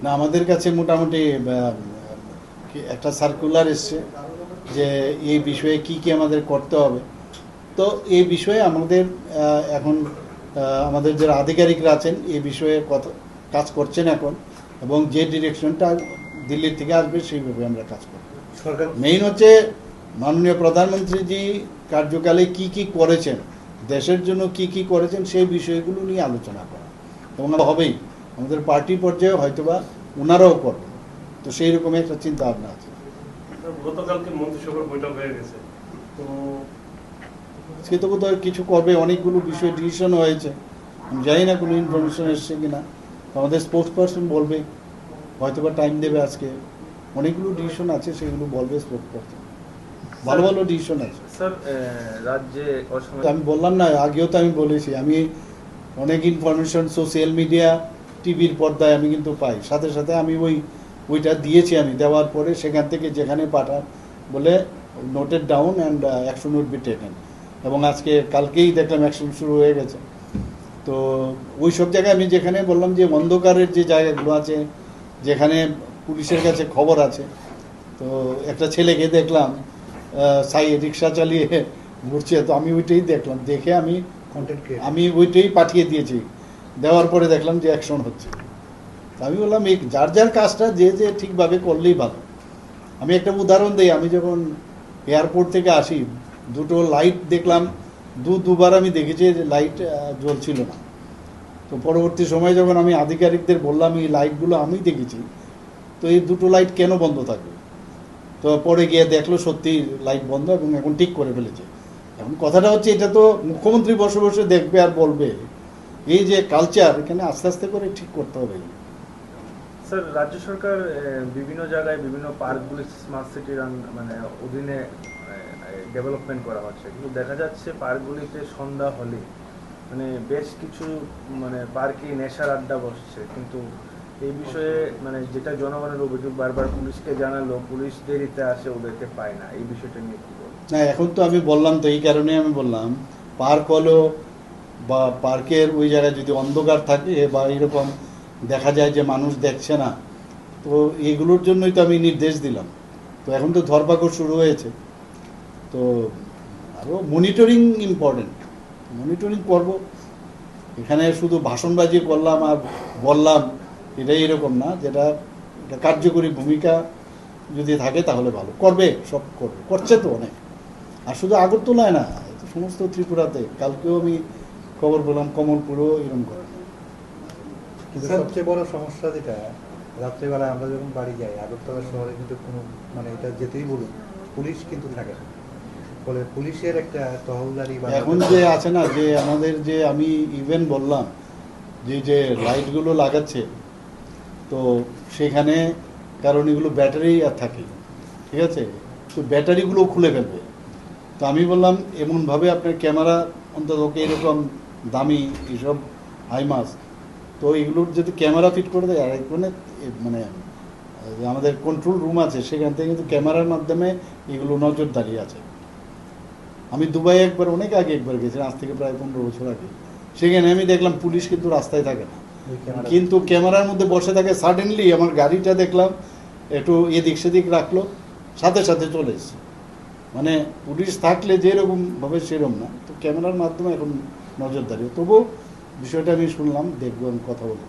না, আমাদের কাছে মোটামুটি একটা সার্কুলার এসছে যে এই বিষয়ে কি কি আমাদের করতে হবে। তো এই বিষয়ে আমাদের এখন আমাদের যারা আধিকারিকরা আছেন এই বিষয়ে কাজ করছেন এখন, এবং যে ডিরেকশনটা দিল্লির থেকে আসবে সেইভাবে আমরা কাজ করব। সরকার মেইন হচ্ছে মাননীয় প্রধানমন্ত্রীজি কার্যকালে কি কি করেছেন, দেশের জন্য কি কি করেছেন সেই বিষয়গুলো নিয়ে আলোচনা করা, এবং হবেই আমাদের পার্টি পর্যায়ে হয়তোবা ওনারাও করবেন। তো সেই রকমই একটা চিন্তা ভাবনা আছে। গতকালকে মন্ত্রিসভার বৈঠক হয়ে গেছে, তো আজকে তো কোথাও কিছু করবে, অনেকগুলো বিষয় ডিসিশন হয়েছে, আমি জানি না কোনো ইনফরমেশন এসছে কিনা। আমাদের স্পোর্টস পার্সন বলবে, হয়তোবা টাইম দেবে আজকে। অনেকগুলো ডিসিশন আছে, সেগুলো বলবে স্পোর্টস পার্সন। ভালো ভালো ডিসিশন আছে স্যার। রাজ্যে আমি বললাম না, আগেও তো আমি বলেছি, আমি অনেক ইনফরমেশন সোশ্যাল মিডিয়া টিভির পর্দায় আমি কিন্তু পাই, সাথে সাথে আমি ওইটা দিয়েছি। আমি দেওয়ার পরে সেখান থেকে যেখানে পাঠান বলে noted down and action would be taken, এবং আজকে কালকেই দেখলাম অ্যাকশন শুরু হয়ে গেছে। তো ওই সব জায়গায় আমি যেখানে বললাম যে অন্ধকারের যে জায়গাগুলো আছে, যেখানে পুলিশের কাছে খবর আছে, তো একটা ছেলেকে দেখলাম রিক্সা চালিয়ে ঘুরছে, তো আমি ওইটাই দেখলাম, দেখে আমি ওইটাই পাঠিয়ে দিয়েছি। দেওয়ার পরে দেখলাম যে অ্যাকশন হচ্ছে। আমি বললাম এই যার যার কাজটা যে যে ঠিকভাবে করলেই ভালো। আমি একটা উদাহরণ দিই, আমি যখন এয়ারপোর্ট থেকে আসি দুটো লাইট দেখলাম, দুবার আমি দেখেছি যে লাইট জ্বলছিল না। তো পরবর্তী সময় যখন আমি আধিকারিকদের বললাম এই লাইটগুলো আমি দেখেছি, তো এই দুটো লাইট কেন বন্ধ থাকবে? তো পরে গিয়ে দেখলো সত্যি লাইট বন্ধ, এবং এখন ঠিক করে ফেলেছে। এখন কথাটা হচ্ছে, এটা তো মুখ্যমন্ত্রী বসে বসে দেখবে আর বলবে, এই যে কালচার এখানে আস্তে আস্তে করে ঠিক করতে হবে। স্যার, রাজ্য সরকার বিভিন্ন জায়গায় বিভিন্ন পার্কগুলি স্মার্ট সিটির মানে অধীনে ডেভেলপমেন্ট করা হচ্ছে, কিন্তু দেখা যাচ্ছে পার্কগুলিতে সন্ধ্যা হলে মানে বেশ কিছু মানে পার্কে নেশার আড্ডা বসছে। কিন্তু এই বিষয়ে মানে যেটা জনগণের অভিযোগ, বারবার পুলিশকে জানালো, পুলিশ দেরিতে আসে, ওদেরকে পায় না। এই বিষয়টা নিয়ে কি বলবো? না, এখন তো আমি বললাম, তো এই কারণে আমি বললাম পার্ক হলো বা পার্কের ওই জায়গায় যদি অন্ধকার থাকে বা এরকম দেখা যায় যে মানুষ দেখছে না, তো এগুলোর জন্যই তো আমি নির্দেশ দিলাম। তো এখন তো ধরপাকড় শুরু হয়েছে, তো আরও মনিটরিং ইম্পর্টেন্ট, মনিটরিং করব। এখানে শুধু ভাষণবাজি করলাম আর বললাম এটাই এরকম না, যেটা এটা কার্যকরী ভূমিকা যদি থাকে তাহলে ভালো করবে, সব করবে, করছে তো অনেক। আর শুধু আগরতলায় না, সমস্ত ত্রিপুরাতে। কালকেও আমি খবর পেলাম কমলপুরও এরকম করে। কিন্তু সবচেয়ে বড় সমস্যা যেটা, রাত্রেবেলায় আমরা যখন বাড়ি যাই আগরতলা শহরে কিন্তু কোনো মানে এটা যেতেই বলুন পুলিশ কিন্তু থাকে না, ফলে পুলিশের একটা টহলদারি বা এখন যে আছে না, যে আমাদের যে আমি ইভেন বললাম যে লাইটগুলো লাগাচ্ছে, তো সেখানে কারণ এগুলো ব্যাটারি আর থাকে, ঠিক আছে, তো ব্যাটারিগুলো খুলে ফেলবে। তো আমি বললাম এমনভাবে আপনার ক্যামেরা অন্তত এরকম দামি এইসব হাইমাস, তো এগুলোর যদি ক্যামেরা ফিট করে দেয়, আর মানে আমাদের কন্ট্রোল রুম আছে, সেখান থেকে কিন্তু ক্যামেরার মাধ্যমে এগুলো নজরদারি আছে। আমি দুবাই একবার, অনেক আগে একবার গেছিলাম, আজ থেকে প্রায় 15 বছর আগে। সেখানে আমি দেখলাম পুলিশ কিন্তু রাস্তায় থাকে না, কিন্তু ক্যামেরার মধ্যে বসে থাকে। সাডেনলি আমার গাড়িটা দেখলাম একটু এদিক সেদিক রাখলো, সাথে সাথে চলে এসছে। মানে পুলিশ থাকলে যেরকমভাবে সেরকম না, তো ক্যামেরার মাধ্যমে এখন নজরদারি। তবুও বিষয়টা আমি শুনলাম, দেখবো, আমি কথা বলবো।